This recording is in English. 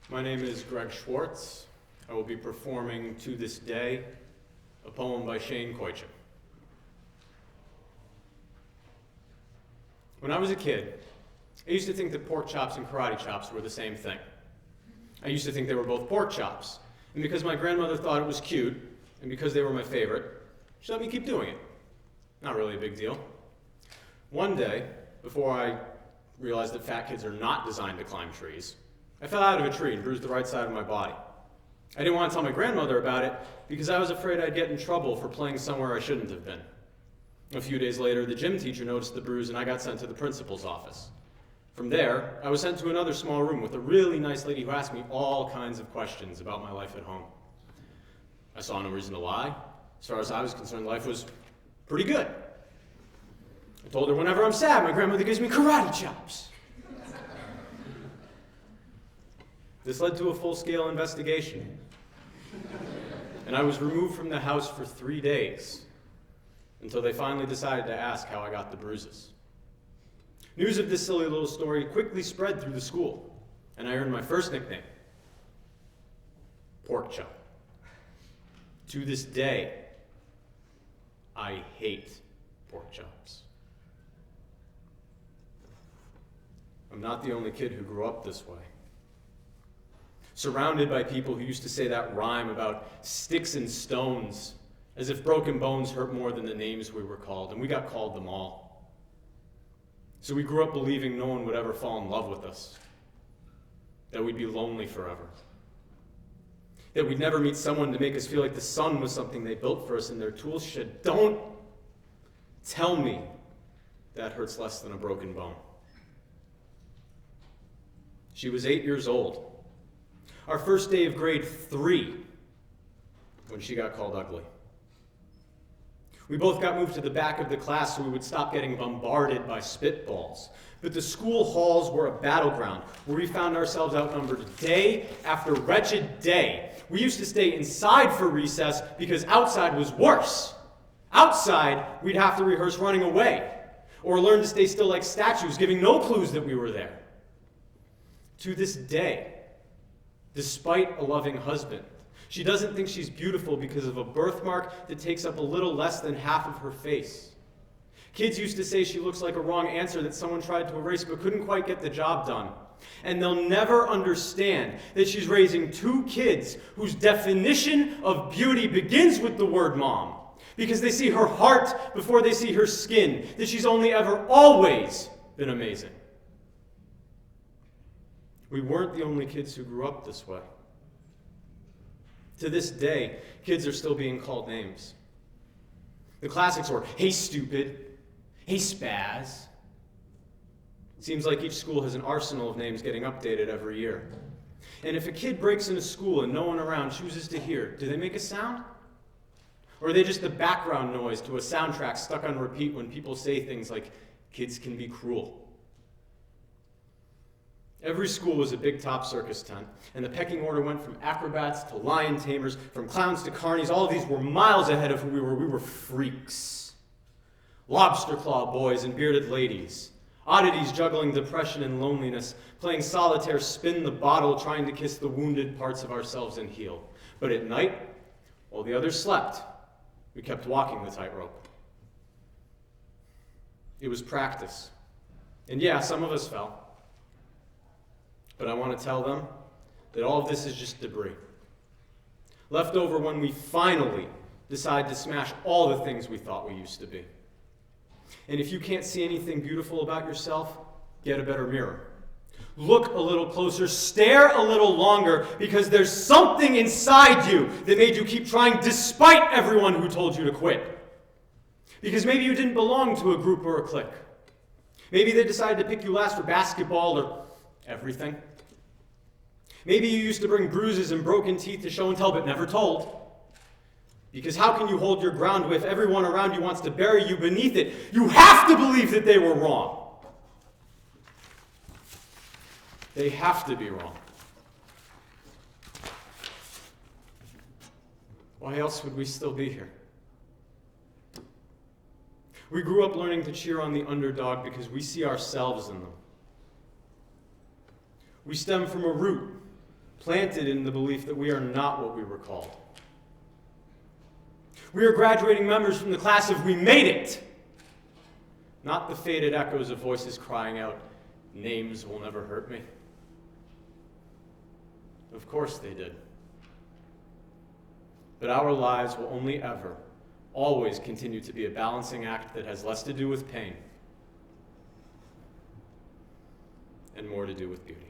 My name is Greg Schwartz. I will be performing To This Day, a poem by Shane Koicha. When I was a kid, I used to think that pork chops and karate chops were the same thing. I used to think they were both pork chops, and because my grandmother thought it was cute, and because they were my favorite, she let me keep doing it. Not really a big deal. One day, before I realized that fat kids are not designed to climb trees, I fell out of a tree and bruised the right side of my body. I didn't want to tell my grandmother about it because I was afraid I'd get in trouble for playing somewhere I shouldn't have been. A few days later, the gym teacher noticed the bruise and I got sent to the principal's office. From there, I was sent to another small room with a really nice lady who asked me all kinds of questions about my life at home. I saw no reason to lie. As far as I was concerned, life was pretty good. I told her whenever I'm sad, my grandmother gives me karate chops. This led to a full-scale investigation, and I was removed from the house for 3 days until they finally decided to ask how I got the bruises. News of this silly little story quickly spread through the school, and I earned my first nickname, Pork Chop. To this day, I hate pork chops. I'm not the only kid who grew up this way. Surrounded by people who used to say that rhyme about sticks and stones, as if broken bones hurt more than the names we were called, and we got called them all. So we grew up believing no one would ever fall in love with us, that we'd be lonely forever, that we'd never meet someone to make us feel like the sun was something they built for us in their tool shed. Don't tell me that hurts less than a broken bone. She was 8 years old. Our first day of grade 3, when she got called ugly. We both got moved to the back of the class so we would stop getting bombarded by spitballs. But the school halls were a battleground where we found ourselves outnumbered day after wretched day. We used to stay inside for recess because outside was worse. Outside, we'd have to rehearse running away or learn to stay still like statues, giving no clues that we were there. To this day, despite a loving husband, she doesn't think she's beautiful because of a birthmark that takes up a little less than half of her face. Kids used to say she looks like a wrong answer that someone tried to erase but couldn't quite get the job done. And they'll never understand that she's raising 2 kids whose definition of beauty begins with the word mom, because they see her heart before they see her skin, that she's only ever always been amazing. We weren't the only kids who grew up this way. To this day, kids are still being called names. The classics were, hey stupid, hey spaz. It seems like each school has an arsenal of names getting updated every year. And if a kid breaks into school and no one around chooses to hear, do they make a sound? Or are they just the background noise to a soundtrack stuck on repeat when people say things like, kids can be cruel? Every school was a big top circus tent, and the pecking order went from acrobats to lion tamers, from clowns to carnies. All of these were miles ahead of who we were. We were freaks. Lobster claw boys and bearded ladies. Oddities juggling depression and loneliness, playing solitaire, spin the bottle, trying to kiss the wounded parts of ourselves and heal. But at night, while the others slept, we kept walking the tightrope. It was practice. And yeah, some of us fell. But I want to tell them that all of this is just debris. Left over when we finally decide to smash all the things we thought we used to be. And if you can't see anything beautiful about yourself, get a better mirror. Look a little closer, stare a little longer, because there's something inside you that made you keep trying despite everyone who told you to quit. Because maybe you didn't belong to a group or a clique. Maybe they decided to pick you last for basketball or everything. Maybe you used to bring bruises and broken teeth to show and tell but never told. Because how can you hold your ground if everyone around you wants to bury you beneath it? You have to believe that they were wrong. They have to be wrong. Why else would we still be here? We grew up learning to cheer on the underdog because we see ourselves in them. We stem from a root planted in the belief that we are not what we were called. We are graduating members from the class of "We made it," not the faded echoes of voices crying out, "Names will never hurt me." Of course they did. But our lives will only ever, always continue to be a balancing act that has less to do with pain and more to do with beauty.